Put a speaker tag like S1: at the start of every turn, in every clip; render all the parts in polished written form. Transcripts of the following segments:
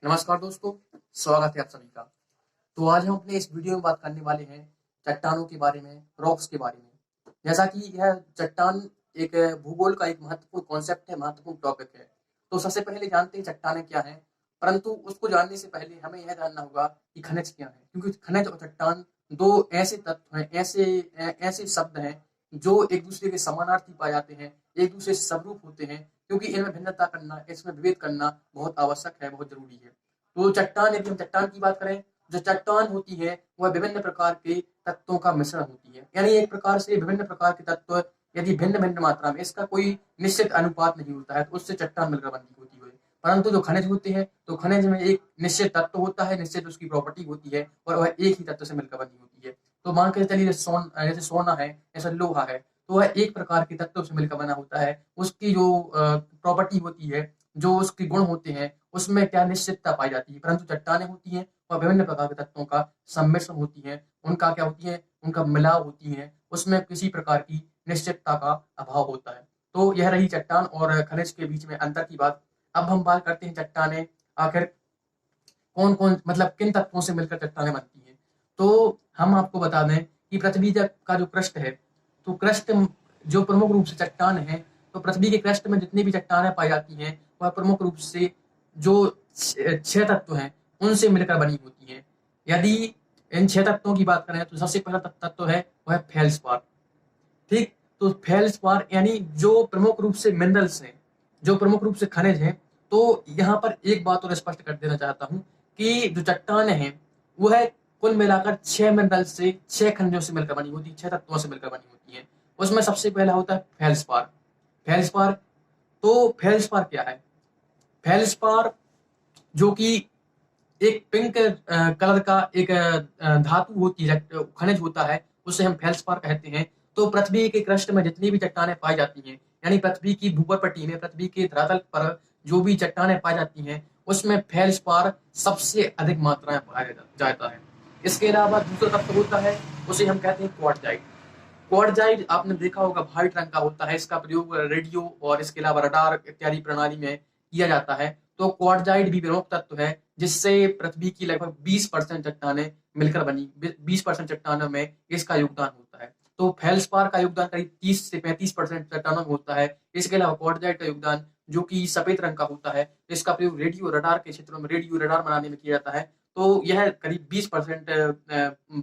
S1: नमस्कार दोस्तों, स्वागत है आप सभी का। तो आज हम अपने इस वीडियो में बात करने वाले हैं चट्टानों के बारे में, रॉक्स के बारे में। जैसा कि यह चट्टान एक भूगोल का एक महत्वपूर्ण कॉन्सेप्ट है, महत्वपूर्ण टॉपिक है। तो सबसे पहले जानते हैं चट्टानें क्या हैं, परंतु उसको जानने से पहले हमें यह जानना होगा कि खनिज क्या है, क्योंकि खनिज और चट्टान दो ऐसे तत्व हैं, ऐसे शब्द हैं जो एक दूसरे के समानार्थी पाए जाते हैं, एक दूसरे से समरूप होते हैं, क्योंकि इनमें भिन्नता करना, इसमें विभेद करना बहुत आवश्यक है, बहुत जरूरी है। तो चट्टान, यदि हम चट्टान की बात करें, जो चट्टान होती है वह विभिन्न प्रकार के तत्वों का मिश्रण होती है। यानी एक प्रकार से विभिन्न प्रकार के तत्व यदि भिन्न भिन्न मात्रा में, इसका कोई निश्चित अनुपात नहीं होता है, तो उससे चट्टान मिलकर बनती होती है। परंतु जो खनिज होते हैं, तो खनिज में एक निश्चित तत्व होता है, निश्चित उसकी प्रॉपर्टी होती है, और वह एक ही तत्व से मिलकर बनी होती है। तो मान के चलिए जैसे सोना है, जैसे लोहा है, तो वह एक प्रकार के तत्व से मिलकर बना होता है। उसकी जो प्रॉपर्टी होती है, जो उसके गुण होते हैं, उसमें क्या निश्चितता पाई जाती है। परंतु चट्टानें होती हैं वह विभिन्न प्रकार के तत्वों का सम्मिश्रण होती हैं। उनका क्या होती है, उनका मिलाव होती है, उसमें किसी प्रकार की निश्चितता का अभाव होता है। तो यह रही चट्टान और खनिज के बीच में अंतर की बात। अब हम बात करते हैं चट्टानें आखिर कौन कौन, मतलब किन तत्वों से मिलकर चट्टानें बनती हैं। तो हम आपको बता दें कि पृथ्वी का जो क्रस्ट है, तो क्रस्ट जो प्रमुख रूप से चट्टान है, तो पृथ्वी के क्रस्ट में जितनी भी चट्टानें पाई जाती हैं वह प्रमुख रूप से जो छह तत्व हैं उनसे मिलकर बनी होती हैं। यदि इन छह तत्वों की बात करें, तो सबसे पहला तत्व है वह है फेल्सपार। ठीक, तो फेल्सपार यानी जो प्रमुख रूप से मिनरल्स हैं, जो प्रमुख रूप से खनिज हैं। तो यहाँ पर एक बात और स्पष्ट कर देना चाहता हूँ कि जो चट्टानें हैं वह कुल मिलाकर छह मिनरल्स से, छह खनिजों से मिलकर बनी होती है, छह तत्वों से मिलकर बनी होती है। उसमें सबसे पहला होता है फेल्सपार। फेल्सपार, तो फेल्सपार क्या है? फेल्सपार जो कि एक पिंक कलर का एक धातु होती है, खनिज होता है, उसे हम फेल्सपार कहते हैं। तो पृथ्वी के क्रस्ट में जितनी भी चट्टानें पाई जाती हैं, यानी पृथ्वी की भूपर पट्टी में, पृथ्वी के धरातल पर जो भी चट्टानें पाई जाती हैं, उसमें फेल्सपार सबसे अधिक मात्रा में पाया जाता है। इसके अलावा दूसरा तत्व होता है, उसे हम कहते हैं क्वार्टजाइट। क्वार्टजाइट आपने देखा होगा, व्हाइट रंग का होता है। इसका प्रयोग रेडियो और इसके अलावा रडार इत्यादि प्रणाली में किया जाता है। तो क्वार्टजाइट भी प्रमुख तत्व है, जिससे पृथ्वी की लगभग 20% चट्टानें मिलकर बनी, 20% चट्टानों में इसका योगदान होता है। तो फेल्सपार का योगदान करीब 30 से 35% चट्टानों में होता है। इसके अलावा क्वार्टजाइट का योगदान, जो कि सफेद रंग का होता है, इसका प्रयोग रेडियो रडार के क्षेत्रों में, रेडियो रडार बनाने में किया जाता है। तो यह करीब 20%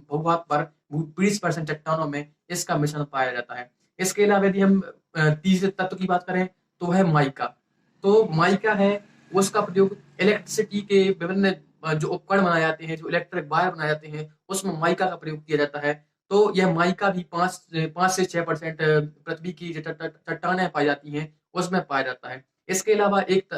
S1: भूभाग पर, 20% चट्टानों में इसका मिश्रण पाया जाता है। इसके अलावा यदि हम तीसरे तत्व की बात करें, तो है माइका। तो माइका है, उसका प्रयोग इलेक्ट्रिसिटी के विभिन्न जो उपकरण बनाए जाते हैं, जो इलेक्ट्रिक वायर बनाए जाते हैं, उसमें माइका का प्रयोग किया जाता है। तो यह माइका भी 5 से 6% पृथ्वी की जो चट्टानें पाई जाती हैं उसमें पाया जाता है। इसके अलावा एक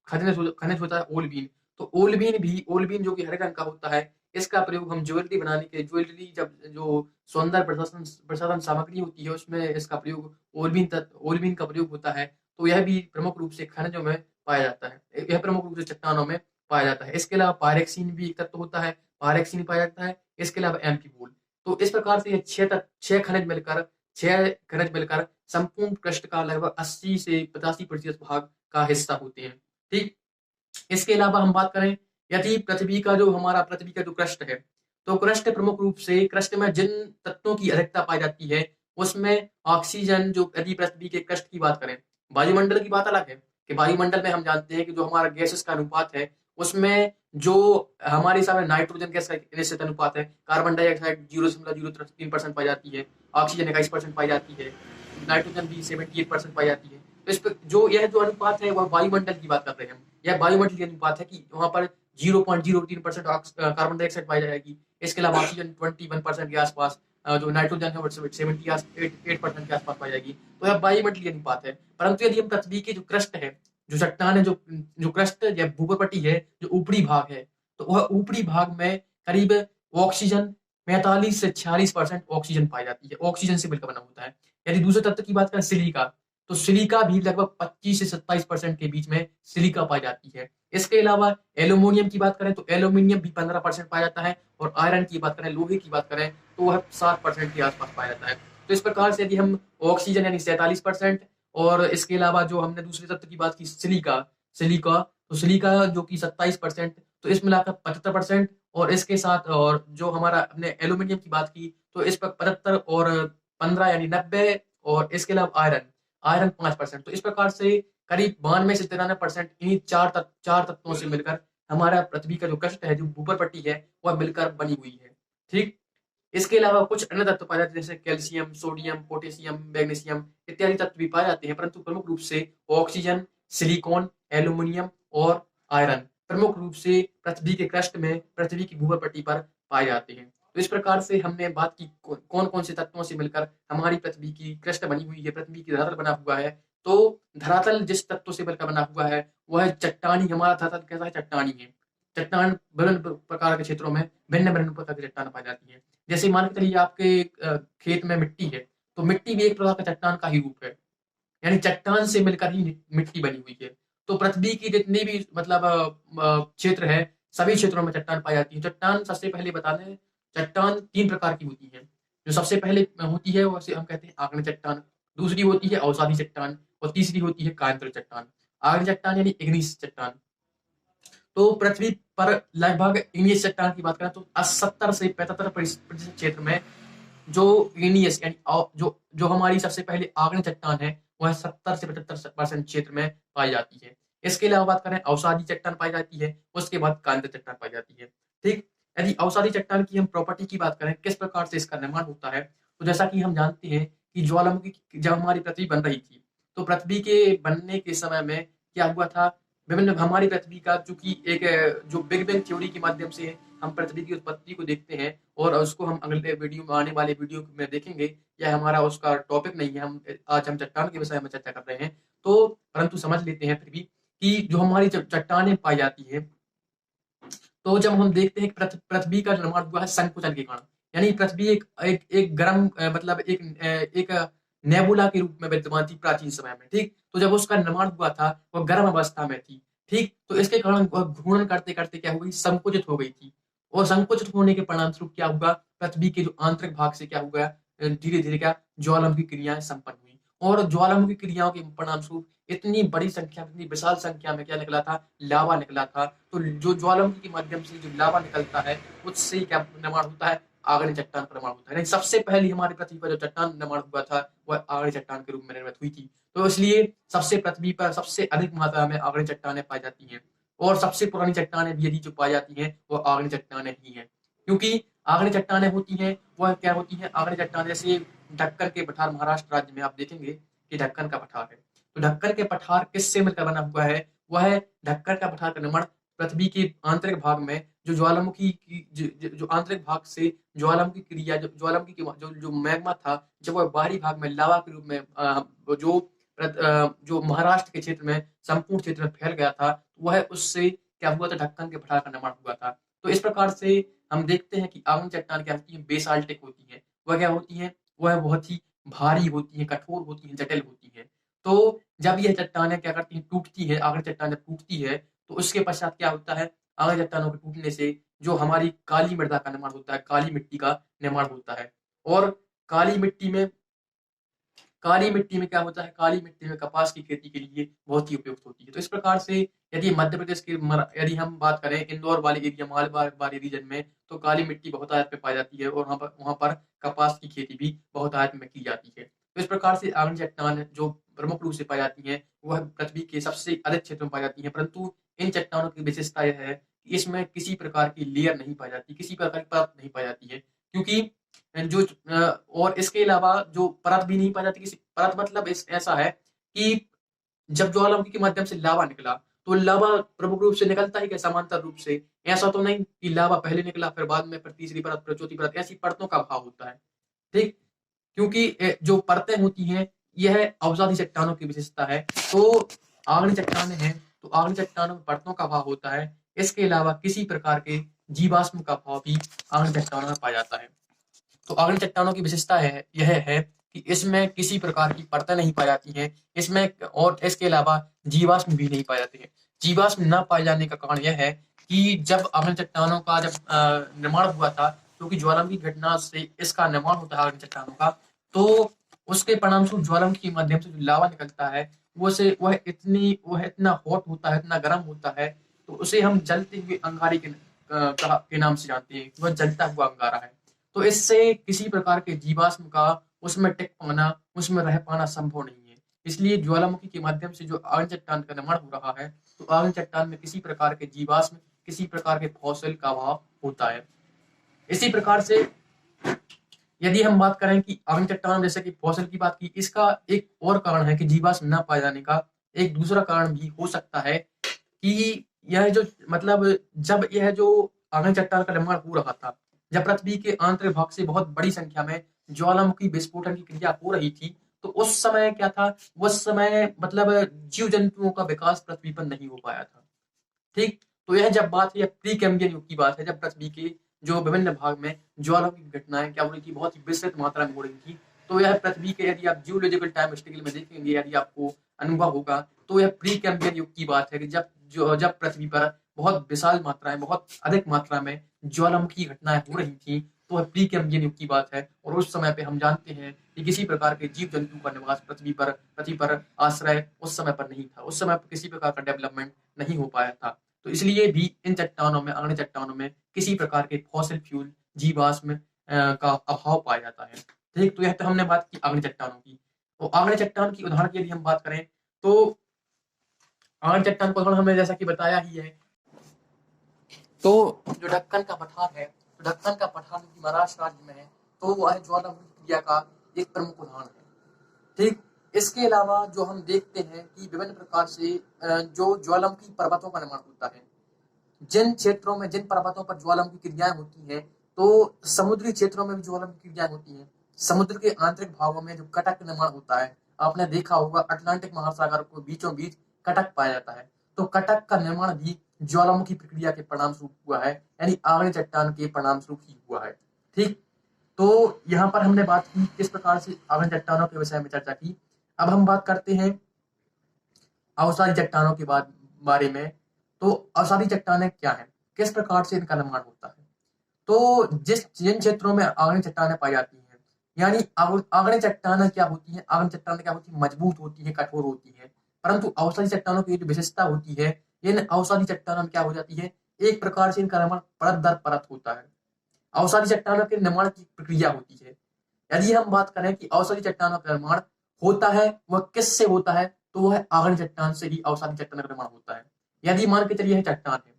S1: खनिज होता है ओलबीन। तो ओलबीन जो कि हरे रंग का होता है, इसका प्रयोग हम ज्वेलरी बनाने के, ज्वेलरी जब जो सौंदर्य प्रसाधन प्रसाधन सामग्री होती है, उसमें इसका प्रयोग ओलबीन का प्रयोग होता है। तो यह भी प्रमुख रूप से खनिजों में पाया जाता है, यह प्रमुख रूप से चट्टानों में पाया जाता है। इसके अलावा पायरेक्सिन भी एक तत्व होता है, पायरेक्सिन पाया जाता है। इसके अलावा एम्फीबोल। तो इस प्रकार से ये छह खनिज मिलकर संपूर्ण पृष्ठ का लगभग 80 से 85% भाग का हिस्सा होते हैं। ठीक, इसके अलावा हम बात करें, यदि पृथ्वी का जो क्रस्ट है, तो क्रस्ट प्रमुख रूप से, क्रस्ट में जिन तत्वों की अधिकता पाई जाती है उसमें ऑक्सीजन, जो यदि पृथ्वी के क्रस्ट की बात करें, वायुमंडल की बात अलग है कि वायुमंडल में हम जानते हैं कि जो हमारा गैसेस का अनुपात है, उसमें जो हमारे हिसाब से नाइट्रोजन गैस का निश्चित अनुपात है, कार्बन डाइऑक्साइड 0.03% पाई जाती है, ऑक्सीजन 21% पाई जाती है, नाइट्रोजन भी 78% पाई जाती है। तो इस पर जो यह जो अनुपात है वह वायुमंडल की बात कर रहे हैं हम। यह वायुमंडलीय अनुपात है कि वहां पर 0.03% कार्बन डाइऑक्साइड पाई जाएगी। इसके अलावा ऑक्सीजन 21% के आसपास, जो नाइट्रोजन है वो 78% के आसपास पाई जाएगी। तो यह वायुमंडलीय अनुपात है। परंतु यदि हम पृथ्वी की जो क्रस्ट है, जो चट्टान है, जो क्रस्ट या भूपटपट्टी है, जो ऊपरी भाग है, तो वह ऊपरी भाग में करीब ऑक्सीजन 45 से 46% ऑक्सीजन पाई जाती है, ऑक्सीजन से मिलकर बना होता है। यदि दूसरे तत्व की बात करें, सिलिका, तो सिलिका भी लगभग 25 से 27% के बीच में सिलिका पाई जाती है। इसके अलावा एल्यूमिनियम की बात करें, तो एल्यूमिनियम भी 15% पाया जाता है। और आयरन की बात करें, लोहे की बात करें, तो वह 7% के आसपास पाया जाता है। तो इस प्रकार से यदि हम ऑक्सीजन यानी 47%, और इसके अलावा जो हमने दूसरे तत्व की बात की, सिलिका सिलिका तो सिलिका जो कि 27%, तो इस मिलाकर 75%, और इसके साथ और जो हमारा अपने एल्यूमिनियम की बात की तो इस पर 75 और 15 यानी 90, और इसके अलावा आयरन आयरन 5%। तो इस प्रकार से करीब 92 से 93% इन्हीं चार तत्वों से मिलकर हमारा पृथ्वी का जो कष्ट है, जो ऊपर पट्टी है, वह मिलकर बनी हुई है। ठीक। इसके अलावा कुछ अन्य तत्व पाए जाते हैं जैसे कैल्शियम, सोडियम, पोटेशियम, मैग्नीशियम इत्यादि तत्व भी पाए जाते हैं, परंतु प्रमुख रूप से ऑक्सीजन, सिलिकॉन, एल्यूमिनियम और आयरन प्रमुख रूप से पृथ्वी के क्रस्ट में, पृथ्वी की भूमध्य पट्टी पर पाए जाते हैं। तो इस प्रकार से हमने बात की कौन कौन से तत्वों से मिलकर हमारी पृथ्वी की क्रस्ट बनी हुई है, पृथ्वी की धरातल बना हुआ है। तो धरातल जिस तत्व से मिलकर बना हुआ है वह चट्टानी, हमारा धरातल कैसा है, चट्टानी है। चट्टान विभिन्न प्रकार के क्षेत्रों में भिन्न भिन्न प्रकार की चट्टान पाई जाती है। जैसे मान के चलिए आपके खेत में मिट्टी है, तो मिट्टी भी एक प्रकार का चट्टान का ही रूप है, यानी चट्टान से मिलकर ही मिट्टी बनी हुई है। तो पृथ्वी की जितनी भी मतलब क्षेत्र है, सभी क्षेत्रों में चट्टान पाई जाती है। चट्टान सबसे पहले बता दें, चट्टान 3 प्रकार की होती है। जो सबसे पहले होती है वैसे हम कहते हैं आग्नेय चट्टान, दूसरी होती है अवसादी चट्टान, और तीसरी होती है कायांतर चट्टान। आग्नेय चट्टान यानी इग्नीस चट्टान। तो पृथ्वी पर लगभग इग्नियस चट्टान की बात करें तो 70 से 75% क्षेत्र में जो इग्नियस यानी जो जो हमारी सबसे पहले आग्नेय चट्टान है वह 70 से 75% क्षेत्र में पाई जाती है। इसके अलावा बात करें अवसादी चट्टान पाई जाती है, उसके बाद कांस्य चट्टान पाई जाती है। ठीक। यदि अवसादी चट्टान की हम प्रॉपर्टी की बात करें, किस प्रकार से इसका निर्माण होता है, तो जैसा कि हम जानते हैं कि ज्वालामुखी जब हमारी पृथ्वी बन रही थी, तो पृथ्वी के बनने के समय में क्या हुआ था, विभिन्न हमारी पृथ्वी का चूंकि एक जो बिग बैंग थ्योरी के माध्यम से हम पृथ्वी की उत्पत्ति को देखते हैं, और उसको हम अगले वीडियो में, आने वाले वीडियो में देखेंगे। यह हमारा उसका टॉपिक नहीं है, आज हम चट्टान के विषय में चर्चा कर रहे हैं। तो परंतु समझ लेते हैं फिर भी कि जो हमारी चट्टानें पाई जाती है, तो जब हम देखते हैं कि पृथ्वी का निर्माण हुआ है संकुचन के कारण, यानी पृथ्वी एक गर्म मतलब एक नेबुला के रूप में विद्यमान थी प्राचीन समय में। ठीक। तो जब उसका निर्माण हुआ था वह गर्म अवस्था में थी। ठीक। तो इसके कारण वह घूर्णन करते करते क्या हो गई, संकुचित हो गई थी, और संकुचित होने के परिणाम स्वरूप क्या हुआ, पृथ्वी के जो आंतरिक भाग से क्या हुआ, धीरे धीरे क्या ज्वालामुखी क्रियाएं संपन्न हुई, और ज्वालामुखी क्रियाओं के परिणाम स्वरूप इतनी बड़ी संख्या, इतनी विशाल संख्या में क्या निकला था, लावा निकला था। तो जो ज्वालामुखी के माध्यम से जो लावा निकलता है उससे क्या निर्माण होता है, आग्नेय चट्टान का निर्माण होता है। सबसे पहले हमारी पृथ्वी पर जो चट्टान निर्माण हुआ था वह आग्नेय चट्टान के रूप में निर्मित हुई थी। तो इसलिए सबसे पृथ्वी पर सबसे अधिक मात्रा में आग्नेय चट्टानें पाई जाती हैं, और सबसे पुरानी चट्टानें भी यदि जो पाई जाती हैं वह आग्नेय चट्टानें ही हैं। क्योंकि आग्नेय चट्टानें होती हैं वह क्या होती हैं, आग्नेय चट्टान जैसे ढक्कन के पठार, महाराष्ट्र राज्य में आप देखेंगे कि ढक्कन का पठार है। तो ढक्कन के पठार किससे मिलकर बना हुआ है, वह ढक्कन का पठार का निर्माण पृथ्वी के आंतरिक भाग में जो ज्वालामुखी की जो आंतरिक भाग से ज्वालामुखी क्रिया, जो ज्वालामुखी की जो मैग्मा था, जब वह बाहरी भाग में लावा के रूप में जो महाराष्ट्र के क्षेत्र में, संपूर्ण क्षेत्र में फैल गया था, वह उससे क्या हुआ था, ढक्कन के पठार का निर्माण हुआ था। तो इस प्रकार से हम देखते हैं कि आग्नेय चट्टान क्या होती है, बेसाल्टिक होती है। वह क्या होती है, वह बहुत ही भारी होती है, कठोर होती है, जटिल होती है। तो जब यह चट्टानें क्या करती हैं, टूटती है, आग्नेय चट्टान जब टूटती है तो उसके पश्चात क्या होता है, आग्नेय चट्टानों के टूटने से जो हमारी काली मृदा का निर्माण होता है, काली मिट्टी का निर्माण होता है। और काली मिट्टी में काली मिट्टी में क्या होता है, काली मिट्टी में कपास की खेती के लिए बहुत ही उपयुक्त होती है। तो इस प्रकार से यदि मध्य प्रदेश के यदि हम बात करें इंदौर वाले एरिया, मालवा वाले रीजन में, तो काली मिट्टी बहुत आयत में पाई जाती है, और वहां पर कपास की खेती भी बहुत आयत में की जाती है। तो इस प्रकार से आग्नेय चट्टान जो प्रमुख रूप से पाई जाती है वह पृथ्वी के सबसे अधिक क्षेत्र में पाई जाती है, परंतु इन चट्टानों की विशेषता यह है कि इसमें किसी प्रकार की लेयर नहीं पाई जाती, किसी प्रकार की परत नहीं पाई जाती है। क्योंकि जो और इसके अलावा जो परत भी नहीं पाई जाती, किसी परत मतलब ऐसा है कि जब ज्वालामुखी के माध्यम से लावा निकला, तो लावा प्रमुख रूप से निकलता ही क्या, समांतर रूप से। ऐसा तो नहीं कि लावा पहले निकला फिर बाद में फिर तीसरी परत फिर चौथी परत, ऐसी परतों का अभाव होता है। ठीक। क्योंकि जो परतें होती हैं यह अवसादी चट्टानों की विशेषता है। तो आग्नेय चट्टानें हैं तो आग्नेय चट्टानों में परतों का अभाव होता है। इसके अलावा किसी प्रकार के जीवाश्म का अभाव भी आग्नेय चट्टानों में पाया जाता है। तो आग्नेय चट्टानों की विशेषता यह है कि इसमें किसी प्रकार की परतें नहीं पाई जाती हैं, इसमें, और इसके अलावा जीवाश्म भी नहीं पाए जाते हैं। जीवाश्म न पाए जाने का कारण यह है कि जब आग्नेय चट्टानों का जब निर्माण हुआ था, क्योंकि ज्वालामुखी घटना से इसका निर्माण होता है आग्नेय चट्टानों का, तो उसके परिणामस्वरूप ज्वालामुखी के माध्यम से जो लावा निकलता है वह इतना हॉट होता है, इतना गर्म होता है, तो उसे हम जलते हुए अंगारे के नाम से जानते हैं कि वह जलता हुआ अंगारा है। तो इससे किसी प्रकार के जीवाश्म का उसमें टिक पाना, उसमें रह पाना संभव नहीं है। इसलिए ज्वालामुखी के माध्यम से जो आग चट्टान का निर्माण हो रहा है, तो आग चट्टान में किसी प्रकार के जीवाश्म, किसी प्रकार के फॉसिल का अभाव होता है। इसी प्रकार से यदि हम बात करें कि आग चट्टान जैसे कि फॉसिल की बात की, इसका एक और कारण है कि जीवाश्म न पाए जाने का एक दूसरा कारण भी हो सकता है कि यह जो मतलब जब यह जो आग चट्टान का निर्माण हो रहा था, जब पृथ्वी के आंतरिक भाग से बहुत बड़ी संख्या में ज्वालामुखी विस्फोटन की क्रिया हो रही थी, तो उस समय क्या था, उस समय मतलब जीव जंतुओं का विकास पृथ्वी पर नहीं हो पाया था। ठीक, तो यह जब बात है प्री कैम्ब्रियन युग की बात है, जब पृथ्वी के जो विभिन्न भाग में ज्वालामुखी घटनाएं क्या हो रही थी, बहुत ही विस्तृत मात्रा में हो रही थी। तो यह पृथ्वी के, यदि आप जियोलॉजिकल टाइम स्केल में देखेंगे, यदि आपको अनुभव होगा, तो यह प्री कैम्ब्रियन युग की बात है कि जब पृथ्वी पर बहुत विशाल मात्रा में, बहुत अधिक मात्रा में ज्वालामुखी घटनाएं हो रही थी, तो वह प्री कैम्ब्रियन युग की बात है। और उस समय पे हम जानते हैं कि किसी प्रकार के जीव जंतु का निवास पृथ्वी पर आश्रय उस समय पर नहीं था, उस समय पर किसी प्रकार का डेवलपमेंट नहीं हो पाया था। तो इसलिए भी इन चट्टानों में, आग्नेय चट्टानों में किसी प्रकार के फॉसिल फ्यूल, जीवाश्म का अभाव पाया जाता है। ठीक, तो यह तो हमने बात की आग्नेय चट्टानों की। तो आग्नेय चट्टान की उदाहरण की यदि हम बात करें, तो आग्नेय चट्टान को उदाहरण हमने जैसा कि बताया ही है, तो जो ढक्कन का पठार है, तो ढक्कन का पठार जो कि महाराष्ट्र राज्य में है, तो वह ज्वालामुखी क्रिया का एक प्रमुख उदाहरण है। ठीक, इसके अलावा जो हम देखते हैं कि विभिन्न प्रकार से जो ज्वालामुखी पर्वतों का निर्माण होता है, जिन क्षेत्रों में, जिन पर्वतों पर ज्वालामुखी क्रियाएं होती हैं, तो समुद्री क्षेत्रों में भी ज्वालामुखी क्रियाएं होती हैं। समुद्र के आंतरिक भागों में जो कटक निर्माण होता है, आपने देखा होगा अटलांटिक महासागर को बीचों बीच कटक पाया जाता है, तो कटक का निर्माण भी ज्वालामुखी प्रक्रिया के परिणाम स्वरूप हुआ है, यानी आग्नेय चट्टान के परिणाम स्वरूप ही हुआ है। ठीक, तो यहाँ पर हमने बात की किस प्रकार से आग्नेय चट्टानों के विषय में चर्चा की। अब हम बात करते हैं अवसादी चट्टानों के बारे में। तो अवसादी चट्टानें क्या है, किस प्रकार से इनका निर्माण होता है। तो जिन क्षेत्रों में आग्नेय चट्टानें पाई जाती हैं, यानी आग्नेय चट्टानें क्या होती हैं, आग्नेय चट्टानें क्या होती है, मजबूत होती है, कठोर होती है। परंतु अवसादी चट्टानों की जो विशेषता होती है, इन अवसादी चट्टानों में क्या हो जाती है, एक प्रकार से इनका निर्माण परत दर परत होता है। अवसादी चट्टानों के निर्माण की प्रक्रिया होती है। यदि हम बात करें कि अवसादी चट्टानों का निर्माण होता है, वह किससे होता है, तो वह आग्नेय चट्टान से ही अवसादी चट्टान का निर्माण होता है। यदि मान के चलिए चट्टान है,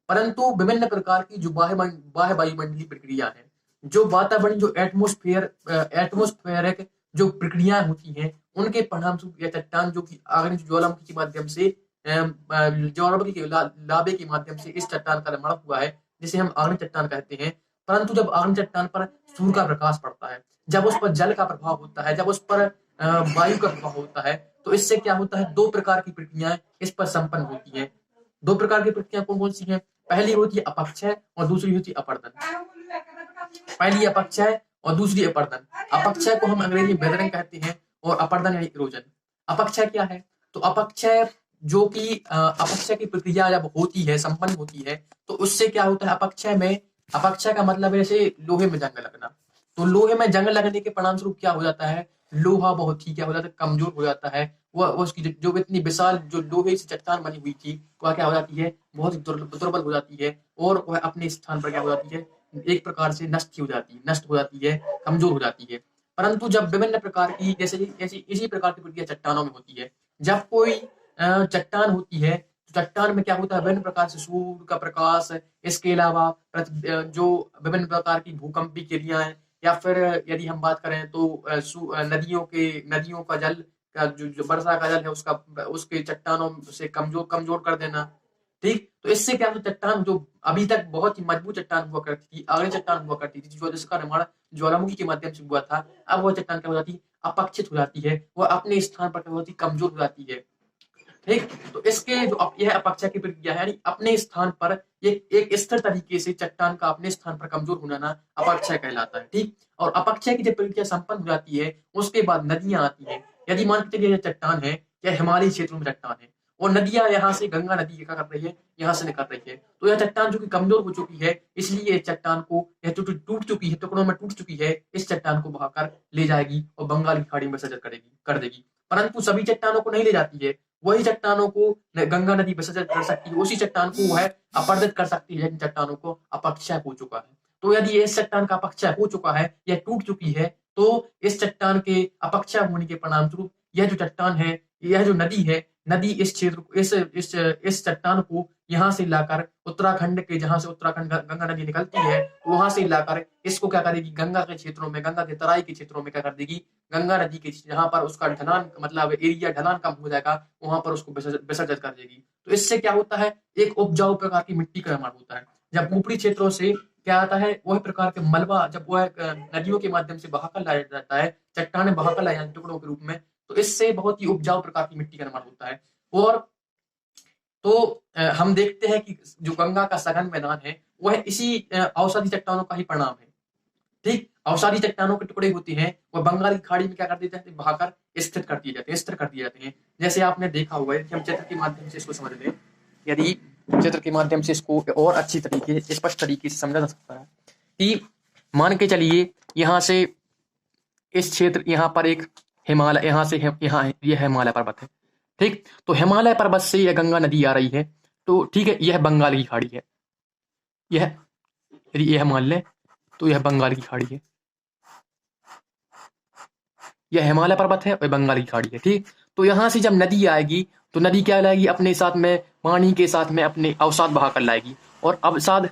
S1: परंतु विभिन्न प्रकार की जो बाह्य वायुमंडलीय प्रक्रिया है, जो वातावरण, जो एटमोस्फेरिक जो प्रक्रियाएं होती हैं, उनके परिणाम स्वरूप यह चट्टान जो कि आग्नेय ज्वालामुखी के माध्यम से, ज्वालामुखी के लावे के माध्यम से इस चट्टान का निर्माण हुआ है, जिसे हम आग्नेय चट्टान कहते हैं। परंतु जब आग्नेय चट्टान पर सूर्य का प्रकाश पड़ता है, जब उस पर जल का प्रभाव होता है, जब उस पर वायु का प्रभाव होता है, तो इससे क्या होता है, दो प्रकार की प्रक्रियाएं इस पर संपन्न होती है। दो प्रकार की प्रक्रिया कौन कौन सी हैं, पहली होती है अपक्षय और दूसरी होती है अपर्दन। पहली अपक्षय और दूसरी अपर्दन। अपक्षय को हम अंग्रेजी में वेदरिंग कहते हैं और अपर्दन यानी इरोजन। अपक्षय क्या है, तो अपक्षय जो कि अपक्षय की प्रक्रिया जब होती है, संपन्न होती है, तो उससे क्या होता है, अपक्षय का मतलब है जैसे लोहे में जंग लगना। तो लोहे में जंग लगने के परिणाम स्वरूप क्या हो जाता है, लोहा बहुत ही क्या हो जाता है, कमजोर हो जाता है। वह उसकी जो इतनी विशाल जो लोहे से चट्टान बनी हुई थी, वह क्या हो जाती है, बहुत ही दुर्बल हो जाती है, और वह अपने स्थान पर क्या हो जाती है, एक प्रकार से नष्ट हो जाती है, कमजोर हो जाती है। परंतु जब विभिन्न प्रकार की, जैसे इसी प्रकार की प्रक्रिया चट्टानों में होती है, जब कोई चट्टान होती है, तो चट्टान में क्या होता है, विभिन्न प्रकार से सूर्य का प्रकाश, इसके अलावा जो विभिन्न प्रकार की भूकंपीय क्रियाएं, या फिर यदि हम बात करें तो नदियों का जल का जो वर्षा का जल है, उसके चट्टानों से कमजोर कमजोर कर देना। ठीक, तो इससे क्या होता है, चट्टान जो अभी तक बहुत ही मजबूत चट्टान हुआ करती थी, आग्नेय चट्टान हुआ करती थी, जो जिसका निर्माण ज्वालामुखी के माध्यम से हुआ था, अब वह चट्टान क्या हो जाती है, अपक्षित हो जाती है, वह अपने स्थान पर बहुत ही कमजोर हो जाती है। ठीक, तो इसके जो यह अपक्षय की प्रक्रिया है, यानी अपने स्थान पर एक स्थिर तरीके से चट्टान का अपने स्थान पर कमजोर होना ना अपक्षय कहलाता है। ठीक, और अपक्षय की जब प्रक्रिया संपन्न हो जाती है, उसके बाद नदियां आती हैं। यदि मान के चलिए चट्टान है, या हिमालयी क्षेत्रों में चट्टान है, और नदियां यहाँ से गंगा नदी क्या कर रही है, यहाँ से निकल रही है, तो यह चट्टान जो कि कमजोर हो चुकी है, इसलिए चट्टान को यह टूट चुकी है, टुकड़ों में टूट चुकी है, इस चट्टान को बहाकर ले जाएगी और बंगाल की खाड़ी में विसर्जित कर देगी। परंतु सभी चट्टानों को नहीं ले जाती है। वही चट्टानों को गंगा नदी विसर्जित कर सकती है, उसी चट्टान को वह अपरदित कर सकती है जिन चट्टानों को अपक्षय हो चुका है। तो यदि इस चट्टान का अपक्षय हो चुका है, यह टूट चुकी है, तो इस चट्टान के अपक्षय होने के परिणाम स्वरूप यह जो चट्टान है, यह जो नदी है, नदी इस क्षेत्र को इस चट्टान को यहाँ से लाकर उत्तराखंड के, जहां से उत्तराखंड गंगा नदी निकलती है, वहां से लाकर इसको क्या करेगी, गंगा के क्षेत्रों में, गंगा के तराई के क्षेत्रों में क्या कर देगी, गंगा नदी के जहां पर उसका ढलान मतलब एरिया ढलान कम हो जाएगा, वहां पर उसको विसर्जित कर देगी। तो इससे क्या होता है, एक उपजाऊ प्रकार की मिट्टी का निर्माण होता है। जब ऊपरी क्षेत्रों से क्या आता है, वह प्रकार के मलबा जब वह नदियों के माध्यम से बहाकर लाया जाता है, चट्टाने बहाकर लाई जाती है टुकड़ों के रूप में, तो इससे बहुत ही उपजाऊ प्रकार की मिट्टी का निर्माण होता है। और तो हम देखते हैं कि जो गंगा का सघन मैदान है, वह इसी अवसादी चट्टानों का ही परिणाम है। ठीक, अवसादी चट्टानों के टुकड़े होते हैं, वह बंगाल की खाड़ी में क्या कर देते हैं, बहाकर स्थिर कर दिए जाते हैं, स्थिर कर दिए जाते हैं। जैसे आपने देखा हुआ है कि हम चित्र के माध्यम से इसको समझ लें, यदि चित्र के माध्यम से इसको और अच्छी तरीके, स्पष्ट तरीके से समझा जा सकता है कि मान के चलिए यहाँ से इस क्षेत्र, यहाँ पर एक हिमालय, यहाँ से यहाँ यह हिमालय पर्वत है। ठीक, तो हिमालय पर्वत से यह गंगा नदी आ रही है, तो ठीक है, यह बंगाल की खाड़ी है। यह यदि यह मान लें तो यह बंगाल की खाड़ी है, यह हिमालय पर्वत है और बंगाल की खाड़ी है। ठीक, तो यहाँ से जब नदी आएगी तो नदी क्या लाएगी, अपने साथ में पानी के साथ में अपने अवसाद बहाकर लाएगी, और अवसाद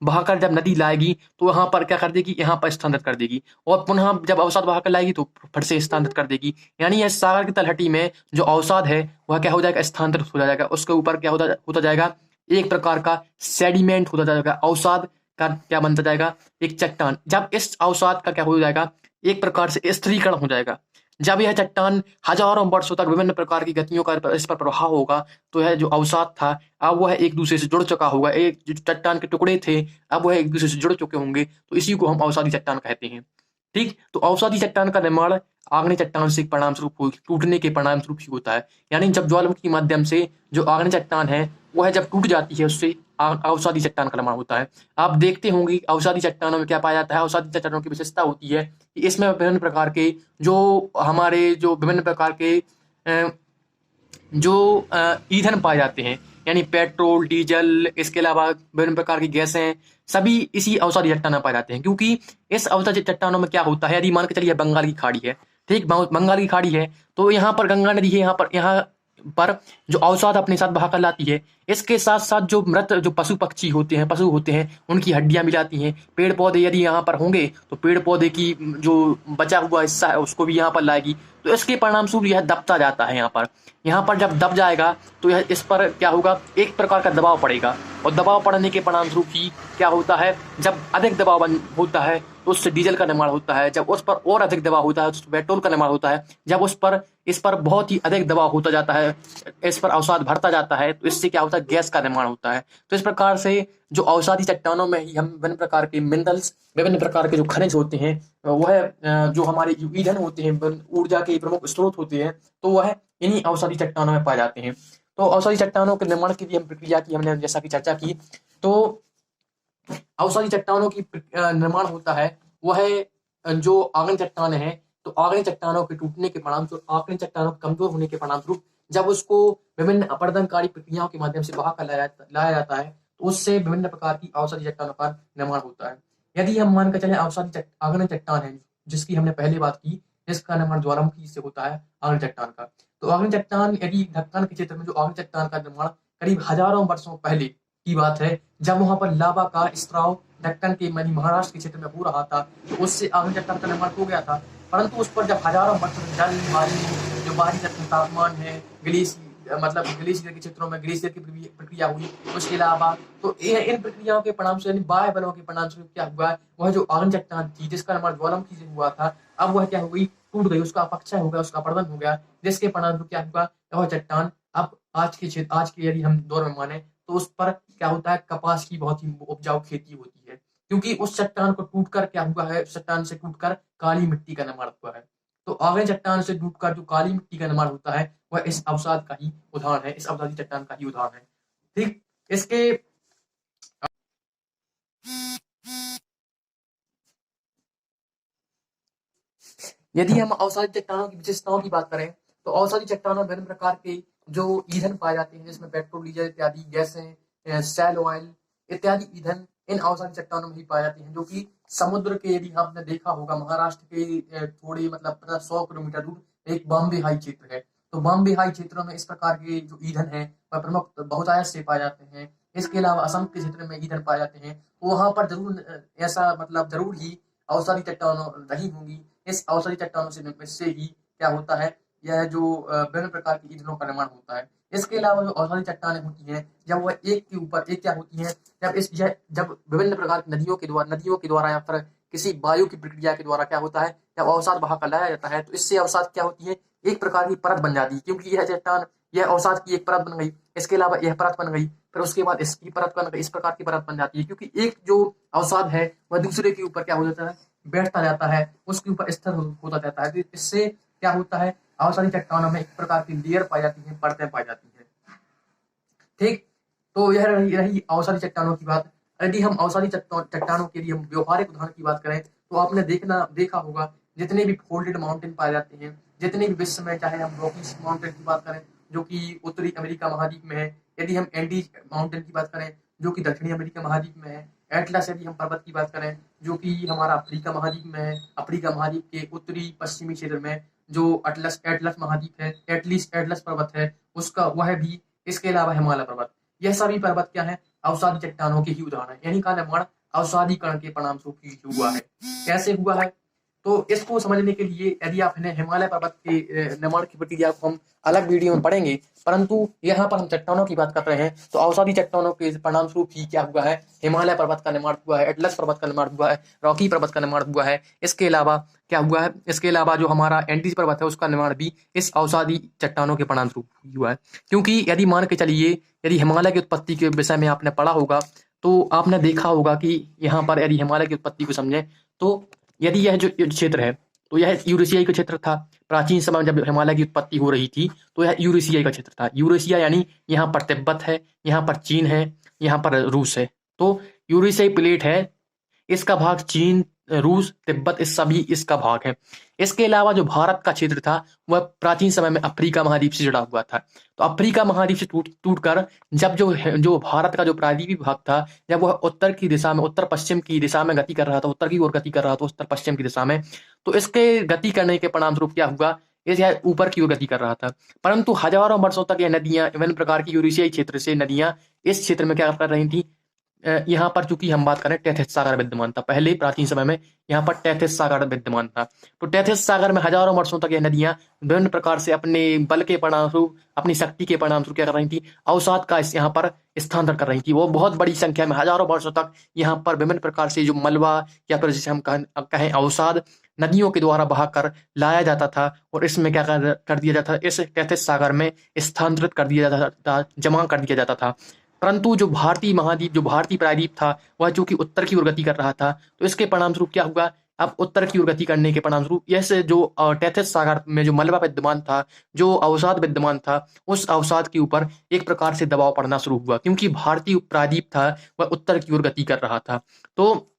S1: बहाकर जब नदी लाएगी तो यहाँ पर क्या कर देगी, यहाँ पर स्थानांतरित कर देगी, और पुनः जब अवसाद बहाकर लाएगी तो फिर से स्थानांतरित कर देगी। यानी यह सागर की तलहटी में जो अवसाद है वह क्या हो जाएगा, स्थानांतरित हो जाएगा। उसके ऊपर क्या होता जाएगा, एक प्रकार का सेडिमेंट होता जाएगा, अवसाद का क्या बनता जाएगा, एक चट्टान। जब इस अवसाद का क्या हो जाएगा, एक प्रकार से स्थिरीकरण हो जाएगा। जब यह चट्टान हजारों वर्षों तक विभिन्न प्रकार की गतियों का इस पर प्रभाव होगा, तो यह जो अवसाद था अब वह एक दूसरे से जुड़ चुका होगा, एक जो चट्टान के टुकड़े थे अब वह एक दूसरे से जुड़ चुके होंगे, तो इसी को हम अवसादी चट्टान कहते हैं। ठीक, तो अवसादी चट्टान का निर्माण आग्नेय चट्टान से परिणाम स्वरूप टूटने के परिणाम स्वरूप ही होता है। यानी जब ज्वालामुखी के माध्यम से जो आग्नेय चट्टान है वह जब टूट जाती है, उससे अवसादी चट्टान का निर्माण होता है। आप देखते होंगे अवसादी चट्टानों में क्या पाया जाता है, अवसादी चट्टानों की विशेषता होती है कि इसमें विभिन्न प्रकार के जो हमारे जो विभिन्न प्रकार के अ, जो ईंधन पाए जाते हैं, यानी पेट्रोल, डीजल, इसके अलावा विभिन्न प्रकार की गैसें, सभी इसी अवसादी चट्टानों में पाए जाते हैं। क्योंकि इस अवसादी चट्टानों में क्या होता है, यदि मान के चलिए बंगाल की खाड़ी है, ठीक, बंगाल की खाड़ी है, तो यहाँ पर गंगा नदी है, यहाँ पर जो अवसाद अपने साथ बहा कर लाती है, इसके साथ साथ जो मृत जो पशु पक्षी होते हैं, पशु होते हैं, उनकी हड्डियां मिलाती हैं, पेड़ पौधे यदि यहाँ पर होंगे तो पेड़ पौधे की जो बचा हुआ हिस्सा है उसको भी यहाँ पर लाएगी, तो इसके परिणाम स्वरूप यह दबता जाता है। यहाँ पर जब दब जाएगा तो यह इस पर क्या होगा, एक प्रकार का दबाव पड़ेगा, और दबाव पड़ने के परिणाम स्वरूप ही क्या होता है, जब अधिक दबाव होता है तो उससे डीजल का निर्माण होता है, जब उस पर और अधिक दबाव होता है तो पेट्रोल का निर्माण होता है, जब इस पर बहुत ही अधिक दबाव होता जाता है, इस पर अवसाद भरता जाता है, तो इससे क्या होता है, गैस का निर्माण होता है। तो इस प्रकार से जो अवसादी चट्टानों में ही हम विभिन्न प्रकार के मिनरल्स, विभिन्न प्रकार के जो खनिज होते हैं, वह जो हमारे जो ईंधन होते हैं, ऊर्जा के प्रमुख स्रोत होते हैं, तो वह इन्हीं अवसादी चट्टानों में पाए जाते हैं। तो अवसादी चट्टानों के निर्माण की भी हम प्रक्रिया की हमने जैसा कि चर्चा की, तो अवसादी चट्टानों की निर्माण होता है वह जो आग्नेय चट्टान है, तो आग्नेय चट्टानों के टूटने के परिणाम स्वरूप, आग्नेय चट्टानों के कमजोर होने के परिणाम स्वरूप जब उसको विभिन्न अपरदनकारी प्रक्रियाओं के माध्यम से बहा कर लाया जाता है, तो उससे विभिन्न प्रकार की अवसादी चट्टानों का निर्माण होता है। यदि हम मान कर चले आग्नेय चट्टान है, जिसकी हमने पहले बात की, जिसका निर्माण ज्वालामुखी से होता है, आग्नेय चट्टान का, तो आग्नेय चट्टान यदि ढक्कन के क्षेत्र में जो आग्नेय चट्टान का निर्माण करीब हजारों वर्षों पहले की बात है, जब वहां पर लावा का स्त्राव दक्कन के महाराष्ट्र के क्षेत्र में हो रहा था, तो उससे आग्नेय चट्टान का निर्माण हो गया था। परंतु उस पर जब हजारों वर्ष जल वायु जो बाहरी तापमान है, मतलब ग्लेशियर के क्षेत्रों में ग्लेशियर की प्रक्रिया हुई, उसके अलावा तो इन प्रक्रियाओं के परिणाम से, बाह्य बलों के परिणाम से क्या हुआ, वह जो आग्नेय चट्टान थी जिसका निर्माण ज्वालामुखी से हुआ था, अब वह क्या हो गई, टूट गई, उसका अपक्षय हो गया, उसका अपरदन हो गया, जिसके परिणाम क्या हुआ, वह चट्टान अब आज के यदि हम दौर में माने तो उस पर क्या होता है, कपास की बहुत ही उपजाऊ खेती होती है, क्योंकि उस चट्टान को टूटकर क्या हुआ है, उस चट्टान से टूटकर काली मिट्टी का निर्माण हुआ है। तो आग्नेय चट्टान से टूटकर जो काली मिट्टी का निर्माण होता है वह इस अवसाद का ही उदाहरण है, इस अवसादी चट्टान का ही उदाहरण है। ठीक, इसके यदि हम अवसादी चट्टानों की विशेषताओं की बात करें तो अवसादी चट्टानों में विभिन्न प्रकार के जो ईंधन पाए जाते हैं, जिसमें पेट्रोल, डीजल इत्यादि गैसें, सेल ऑयल इत्यादि ईंधन इन अवसादी चट्टानों में ही पाए जाते हैं, जो कि समुद्र के, यदि आपने देखा होगा, महाराष्ट्र के थोड़ी मतलब 100 किलोमीटर दूर एक बॉम्बे हाई क्षेत्र है। तो बॉम्बे हाई क्षेत्रों में इस प्रकार के जो ईंधन है वह प्रमुख बहुतायत से पाए जाते हैं। इसके अलावा असम के क्षेत्र में ईंधन पाए जाते हैं, तो वहां पर जरूर ऐसा मतलब जरूर ही अवसादी चट्टानों रही होंगी। इस अवसादी चट्टानों से ही क्या होता है, यह जो विभिन्न प्रकार के ईंधनों का निर्माण होता है। इसके अलावा जो अवसादी चट्टानें होती हैं, जब वह एक के ऊपर एक क्या होती हैं, जब विभिन्न प्रकार की नदियों के द्वारा या फिर किसी वायु की प्रक्रिया के द्वारा क्या होता है, जब अवसाद बहा कर लाया जाता है, तो इससे अवसाद क्या होती है, एक प्रकार की परत बन जाती है, क्योंकि यह चट्टान, यह अवसाद की एक परत बन गई। इसके अलावा यह परत बन गई, फिर उसके बाद इसकी परत बन गई, इस प्रकार की परत बन जाती है, क्योंकि एक जो अवसाद है वह दूसरे के ऊपर क्या हो जाता है, बैठता जाता है, उसके ऊपर स्थिर होता जाता है। तो इससे क्या होता है, अवसादी चट्टानों में एक प्रकार की लेयर पाई जाती है, परतें पाई जाती है। ठीक, तो यह रही अवसादी चट्टानों की बात। यदि हम अवसादी चट्टानों के लिए हम व्यवहारिक उदाहरण की बात करें, तो आपने देखा होगा, जितने भी फोल्डेड माउंटेन पाए जाते हैं, जितने भी विश्व में, चाहे हम रॉकीज माउंटेन की बात करें जो कि उत्तरी अमेरिका महाद्वीप में है, यदि हम एंडीज माउंटेन की बात करें जो कि दक्षिणी अमेरिका महाद्वीप में है, एटलस यदि हम पर्वत की बात करें जो कि हमारा अफ्रीका महाद्वीप में है, अफ्रीका महाद्वीप के उत्तरी पश्चिमी क्षेत्र में जो एटलस एटलस महाद्वीप है, एटलस पर्वत है उसका, वह भी। इसके अलावा हिमालय पर्वत, यह सभी पर्वत क्या है, अवसादी चट्टानों के ही उदाहरण है, यानी का निर्माण अवसादीकरण के परिणाम स्वरूप ही हुआ है। कैसे हुआ है, तो इसको समझने के लिए यदि आप हिमालय पर्वत के निर्माण की प्रक्रिया को हम अलग वीडियो में पढ़ेंगे, परंतु यहाँ पर हम चट्टानों की बात कर रहे हैं, तो अवसादी चट्टानों के परिणाम स्वरूप ही क्या हुआ है, हिमालय पर्वत का निर्माण हुआ है, एटलस पर्वत का निर्माण हुआ है, रॉकी पर्वत का निर्माण हुआ है। इसके अलावा क्या हुआ है, इसके अलावा जो हमारा एंडीज पर्वत है उसका निर्माण भी इस अवसादी चट्टानों के परिणाम स्वरूप हुआ है। क्योंकि यदि मान के चलिए, यदि हिमालय की उत्पत्ति के विषय में आपने पढ़ा होगा, तो आपने देखा होगा कि यहाँ पर यदि हिमालय की उत्पत्ति को समझे, तो यदि यह जो क्षेत्र है, तो यह यूरेशियाई का क्षेत्र था। प्राचीन समय में जब हिमालय की उत्पत्ति हो रही थी, तो यह यूरेशियाई का क्षेत्र था। यूरेशिया यानी यहाँ पर तिब्बत है, यहाँ पर चीन है, यहाँ पर रूस है। तो यूरेशियाई प्लेट है, इसका भाग चीन, रूस, तिब्बत, इस सभी इसका भाग है। इसके अलावा जो भारत का क्षेत्र था वह प्राचीन समय में अफ्रीका महाद्वीप से जुड़ा हुआ था। तो अफ्रीका महाद्वीप से टूटकर जब जो भारत का जो प्रायद्वीपीय भाग था, जब वह उत्तर की दिशा में, उत्तर पश्चिम की दिशा में गति कर रहा था, उत्तर की ओर गति कर रहा था, उत्तर पश्चिम की दिशा में, तो इसके गति करने के परिणाम स्वरूप क्या हुआ, यह ऊपर की ओर गति कर रहा था। परंतु हजारों वर्षों तक यह नदियां, विभिन्न प्रकार की यूरेशियाई क्षेत्र से नदियां इस क्षेत्र में क्या कर रही थी, यहाँ पर चूंकि हम बात करें, टेथिस सागर विद्यमान था। पहले प्राचीन समय में यहाँ पर टेथिस सागर विद्यमान था। तो टेथिस सागर में हजारों वर्षों तक यह नदियां विभिन्न प्रकार से अपने बल के परिणाम स्वरूप, अपनी शक्ति के परिणाम स्वरूप क्या कर रही थी, अवसाद का यहाँ पर स्थानांतरण कर रही थी। वो बहुत बड़ी संख्या में हजारों वर्षों तक यहाँ पर विभिन्न प्रकार से जो मलबा या फिर जिसे हम कहें अवसाद, नदियों के द्वारा बहाकर लाया जाता था और इसमें क्या कर दिया जाता था, इस टेथिस सागर में स्थानांतरित कर दिया जाता था, जमा कर दिया जाता था। परंतु जो भारतीय महाद्वीप, जो भारतीय प्रायद्वीप था, वह चूंकि उत्तर की ओर गति कर रहा था, तो इसके परिणाम स्वरूप क्या हुआ, अब उत्तर की ओर गति करने के परिणाम स्वरूप यह से जो टेथिस सागर में जो मलबा विद्यमान था, जो अवसाद विद्यमान था, उस अवसाद के ऊपर एक प्रकार से दबाव पड़ना शुरू हुआ, क्योंकि भारतीय प्रायद्वीप था वह उत्तर की ओर गति कर रहा था। तो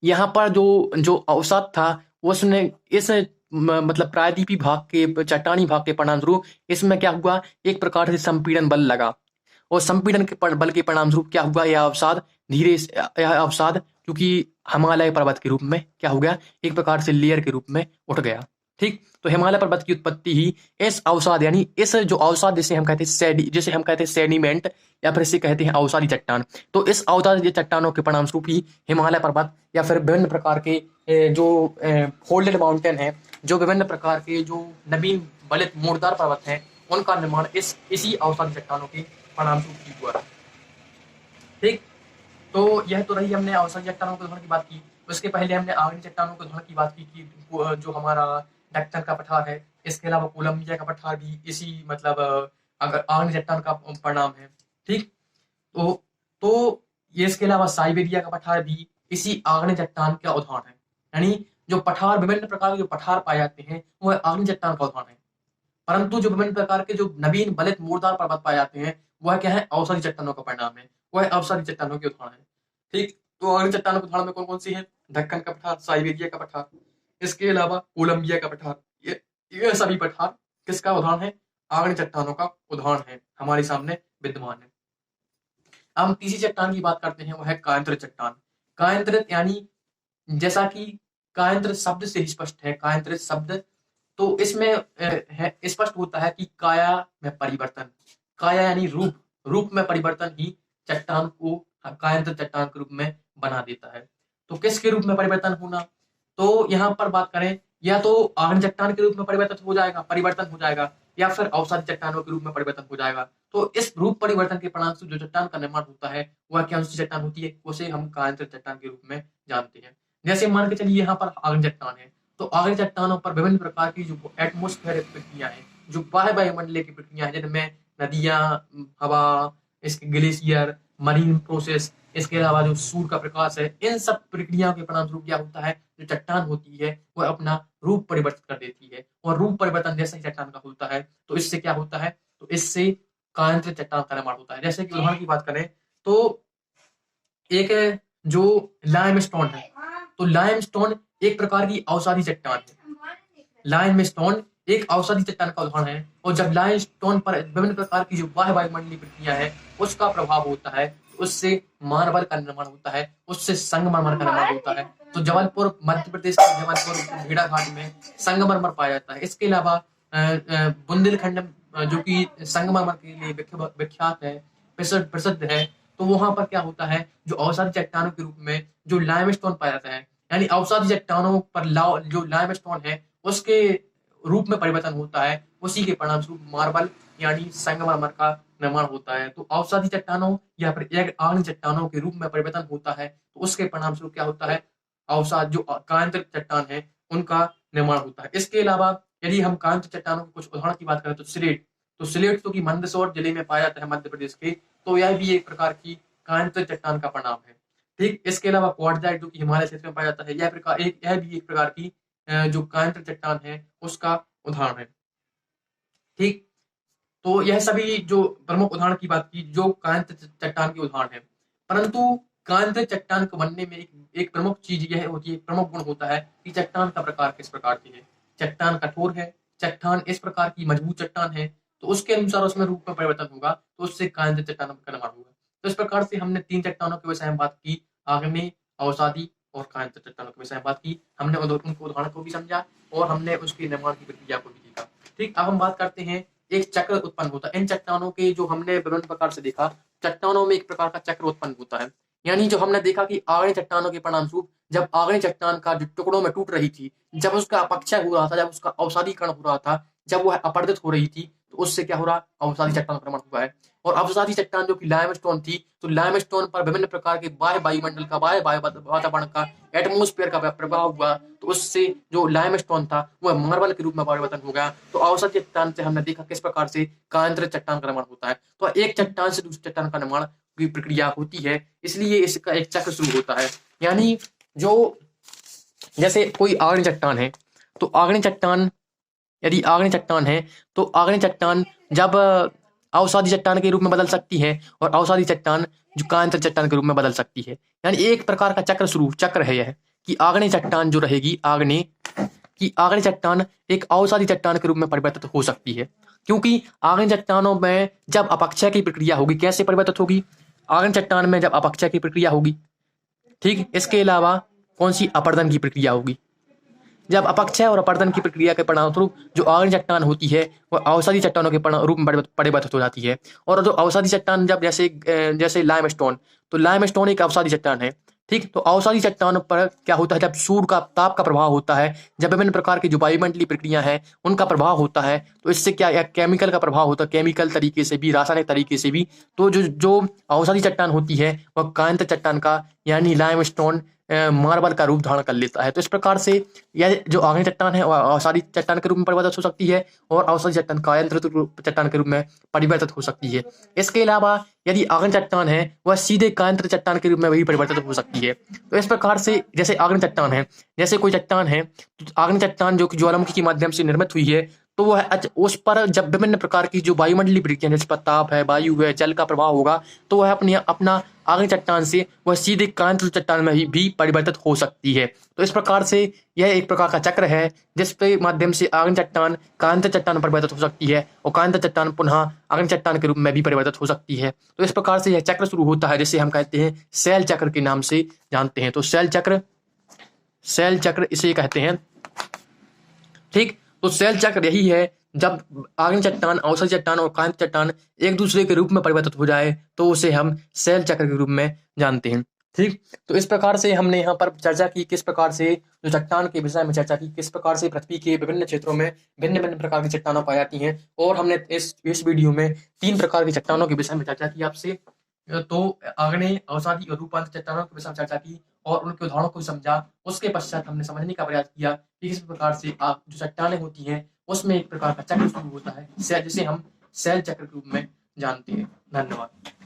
S1: यहाँ पर जो अवसाद था उसने इस मतलब प्रायद्वीपीय भाग के, चट्टानी भाग के परिणाम स्वरूप इसमें क्या हुआ, एक प्रकार से संपीड़न बल लगा, और संपीड़न के बल के परिणाम स्वरूप क्या हुआ, यह अवसाद क्योंकि हिमालय पर्वत के रूप में क्या हो गया, एक प्रकार से लेयर के रूप में उठ गया। ठीक, तो हिमालय पर्वत की उत्पत्ति ही इस अवसाद, यानी इस जो अवसाद जिसे हम कहते हैं सेडिमेंट, या फिर इसे कहते हैं अवसादी चट्टान, तो इस अवसादी चट्टानों के परिणाम स्वरूप ही हिमालय पर्वत या फिर विभिन्न प्रकार के जो फोल्डेड माउंटेन है, जो विभिन्न प्रकार के जो नवीन बलित मोड़दार पर्वत हैं, उनका निर्माण इसी अवसादी चट्टानों के परिणाम स्वरूप हुआ। ठीक, तो यह तो रही हमने अवसादी चट्टानों के उदाहरण की बात की। उसके पहले हमने आग्नेय चट्टानों के उदाहरण की बात की कि जो हमारा दक्कन का पठार है, इसके अलावा कोलंबिया का पठार भी इसी मतलब अगर आग्नेय चट्टान का परिणाम है। ठीक, तो ये इसके अलावा साइबेरिया का पठार भी इसी आग्नेय चट्टान का उदाहरण है। यानी जो पठार, विभिन्न प्रकार के जो पठार पाए जाते हैं वह आग्नेय चट्टान का उदाहरण है, परंतु जो विभिन्न प्रकार के जो नवीन बलित मोड़दार पर्वत पाए जाते हैं वह क्या है, अवसादी चट्टानों का परिणाम है, वह अवसादी चट्टानों के उदाहरण है। ठीक, तो आग्नेय चट्टानों के उदाहरण में कौन कौन सी है, दक्कन का पठार, साइबेरिया का पठार, इसके अलावा कोलंबिया का पठार, ये सभी पठार किसका उदाहरण है? आग्नेय चट्टानों का उदाहरण है, हमारे सामने विद्यमान है। अब हम तीसरी चट्टान की बात करते हैं, वो है कायांतरित चट्टान। कायांतरित यानी जैसा कि कायांतरित शब्द से ही स्पष्ट है, कायांतरित शब्द तो इसमें है स्पष्ट होता है कि काया में परिवर्तन, काया यानी रूप, रूप में परिवर्तन ही चट्टान को कायांतरित चट्टान के रूप में बना देता है। तो किसके रूप में परिवर्तन होना? तो यहाँ पर बात करें, या तो आग्नेय चट्टान के रूप में परिवर्तन हो जाएगा, या फिर अवसादी चट्टानों के रूप में परिवर्तन हो जाएगा। तो इस रूप परिवर्तन के परिणाम जो चट्टान का निर्माण होता है, वह कौन सी चट्टान होती है? उसे हम कायांतरित चट्टान के रूप में जानते हैं। जैसे मान के चलिए यहाँ पर आग्नेय चट्टान है, तो आग्नेय चट्टानों पर विभिन्न प्रकार की जो एटमोस्फेरिक प्रक्रिया है, जो बाह्य वायुमंडलीय की प्रक्रिया है, जिनमें नदियां, हवा, इसके ग्लेशियर, मरीन प्रोसेस, इसके अलावा जो सूर्य का प्रकाश है, इन सब प्रक्रियाओं के परिणामस्वरूप क्या होता है, जो चट्टान होती है वह अपना रूप परिवर्तित कर देती है। और रूप परिवर्तन जैसा ही चट्टान का होता है, तो इससे क्या होता है, तो इससे कायांतरित चट्टान का निर्माण होता है। जैसे कि उदाहरण की बात करें तो एक जो लाइमस्टोन है, तो लाइमस्टोन एक प्रकार की अवसादी चट्टान है। लाइमस्टोन एक अवसादी चट्टान का उदाहरण है, और जब लाइमस्टोन पर विभिन्न प्रकार की जो बाह्य वायुमंडलीय प्रक्रिया है उसका प्रभाव होता है, तो उससे मार्बल का निर्माण होता है, उससे संगमरमर का निर्माण होता है। तो जबलपुर, मध्य प्रदेश के जबलपुर भेड़ाघाट में संगमरमर पाया जाता है। इसके अलावा बुंदेलखंड जो कि संगमरमर के लिए विख्यात है, प्रसिद्ध है, तो वहां पर क्या होता है, जो अवसादी चट्टानों के रूप में जो लाइमस्टोन पाया जाता है, यानी अवसादी चट्टानों पर जो लाइमस्टोन है उसके रूप में परिवर्तन होता है, उसी के परिणाम स्वरूप मार्बल यानी संगमरमर का निर्माण होता है। तो अवसादी चट्टानों या फिर आग्नेय चट्टानों के रूप में परिवर्तन होता है, तो उसके परिणाम स्वरूप क्या होता है, अवसाद जो कायांतरित चट्टान है उनका निर्माण होता है। इसके अलावा यदि हम कायांतरित चट्टानों के कुछ उदाहरण की बात करें, तो सिलेट तो की मंदसौर जिले में पाया जाता है मध्य प्रदेश के, तो यह भी एक प्रकार की कायांतरित चट्टान का परिणाम है। ठीक, इसके अलावा क्वार्टजाइट जो कि हिमालय क्षेत्र में पाया जाता है, यह भी एक प्रकार की जो कायांतरित चट्टान है उसका उदाहरण है। ठीक, तो यह सभी जो प्रमुख उदाहरण की बात की, जो कायांतरित चट्टान के उदाहरण है। परंतु कायांतरित चट्टान को बनने में एक प्रमुख चीज यह होती है, प्रमुख गुण होता है कि चट्टान का प्रकार किस प्रकार की है। चट्टान कठोर है, चट्टान इस प्रकार की मजबूत चट्टान है, तो उसके अनुसार उसमें रूप में परिवर्तन होगा, तो उससे कायांतरित चट्टान का निर्माण होगा। तो इस प्रकार से हमने 3 चट्टानों के विषय में बात की, आग्नेय, अवसादी और कायांतरित चट्टानों के विषय में बात की। हमने उनके उदाहरण को भी समझा और हमने उसके निर्माण की प्रक्रिया को भी देखा। ठीक, अब हम बात करते हैं, एक चक्र उत्पन्न होता है इन चट्टानों के, जो हमने विभिन्न प्रकार से देखा, चट्टानों में एक प्रकार का चक्र उत्पन्न होता है। यानी जो हमने देखा कि आग्नेय चट्टानों के परिणाम स्वरूप जब आग्नेय चट्टान का जो टुकड़ों में टूट रही थी, जब उसका अपक्षय हो रहा था, जब उसका अवसादीकरण हो रहा था, जब वह अपरदित हो रही थी, तो उससे क्या हो रहा, अवसादी चट्टान का निर्माण हुआ है। और अवसादी चट्टान जो कि लाइमस्टोन थी, तो लाइमस्टोन पर विभिन्न प्रकार के बाह्य वायुमंडल का, बाह्य वातावरण का, एटमोस्फेयर का प्रभाव हुआ, तो उससे जो लाइमस्टोन था वह मार्बल के रूप में परिवर्तन हो गया। तो अवसादी चट्टान से हमने देखा किस प्रकार से कायांतरित चट्टान का निर्माण होता है। तो एक चट्टान से दूसरी चट्टान का निर्माण की प्रक्रिया होती है, इसलिए इसका एक चक्र शुरू होता है। यानी जो जैसे कोई आग्नेय चट्टान है, तो आग्नेय चट्टान, यदि आग्नेय चट्टान है तो आग्नेय चट्टान जब अवसादी चट्टान के रूप में बदल सकती है, और अवसादी चट्टान जो कायांतरित चट्टान के रूप में बदल सकती है। यानी एक प्रकार का चक्र है यह, कि आग्नेय चट्टान जो रहेगी, आग्नेय चट्टान एक अवसादी चट्टान के रूप में परिवर्तित हो सकती है, क्योंकि आग्नेय चट्टानों में जब अपक्षय की प्रक्रिया होगी, कैसे परिवर्तित होगी, आग्नेय चट्टान में जब अपक्षय की प्रक्रिया होगी, ठीक, इसके अलावा कौन सी, अपर्दन की प्रक्रिया होगी। जब अपक्षय और अपर्दन की प्रक्रिया के परिणामस्वरूप जो आग्नेय चट्टान होती है वह अवसादी चट्टानों के रूप में परिवर्तित हो जाती है। और जो अवसादी चट्टान जब जैसे लाइमस्टोन, तो लाइमस्टोन एक अवसादी चट्टान है। ठीक, तो अवसादी चट्टानों पर क्या होता है, जब सूर्य का ताप का प्रभाव होता है, जब विभिन्न प्रकार की जो वायुमंडलीय प्रक्रिया है उनका प्रभाव होता है, तो इससे क्या, या केमिकल का प्रभाव होता है, केमिकल तरीके से भी, रासायनिक तरीके से भी, तो जो अवसादी चट्टान होती है वह कायांतरित चट्टान का यानी लाइमस्टोन मार्बल का रूप धारण कर लेता है। तो इस प्रकार से यह जो आग्नेय चट्टान है वह अवसादी चट्टान के रूप में परिवर्तित हो सकती है, और अवसादी चट्टान कायांतरित चट्टान के रूप में परिवर्तित हो सकती है। इसके अलावा यदि आग्नेय चट्टान है वह सीधे कायांतरित चट्टान के रूप में भी परिवर्तित हो सकती है। तो इस प्रकार से जैसे आग्नेय चट्टान है, जैसे कोई चट्टान है, तो आग्नेय चट्टान जो कि ज्वालामुखी के माध्यम से निर्मित हुई है, तो वह उस पर जब विभिन्न प्रकार की जो वायुमंडलीय प्रक्रिया जैसे ताप है, वायु है, जल का प्रभाव होगा, तो वह अपना आगे चट्टान से वह सीधे कांस्य चट्टान में भी परिवर्तित हो सकती है। तो इस प्रकार से यह एक प्रकार का चक्र है जिसके माध्यम से आग्नेय चट्टान कांस्य चट्टान में परिवर्तित हो सकती है और कांस्य चट्टान पुनः आग्नेय चट्टान के रूप में भी परिवर्तित हो सकती है। तो इस प्रकार से यह चक्र शुरू होता है जिसे हम कहते हैं शैल चक्र के नाम से जानते हैं। तो शैल चक्र इसे कहते हैं। ठीक, तो शैल चक्र यही है जब आग्नेय चट्टान, अवसादी चट्टान और कांस्य चट्टान एक दूसरे के रूप में परिवर्तित हो जाए तो उसे हम शैल चक्र के रूप में जानते हैं। ठीक, तो इस प्रकार से हमने यहाँ पर चर्चा की किस प्रकार से जो चट्टान के विषय में चर्चा की, किस प्रकार से पृथ्वी के विभिन्न क्षेत्रों में भिन्न भिन्न प्रकार की चट्टानों पाई जाती हैं। और हमने इस वीडियो में 3 प्रकार की चट्टानों के विषय में चर्चा की आपसे। तो आग्नेय, अवसादी और रूपांतर चट्टानों के विषय में चर्चा की और उनके उदाहरणों को समझा। उसके पश्चात हमने समझने का प्रयास किया कि किस प्रकार से जो चट्टानें होती हैं उसमें एक प्रकार का चक्र शुरू होता है जिसे हम शैल चक्र के रूप में जानते हैं। धन्यवाद।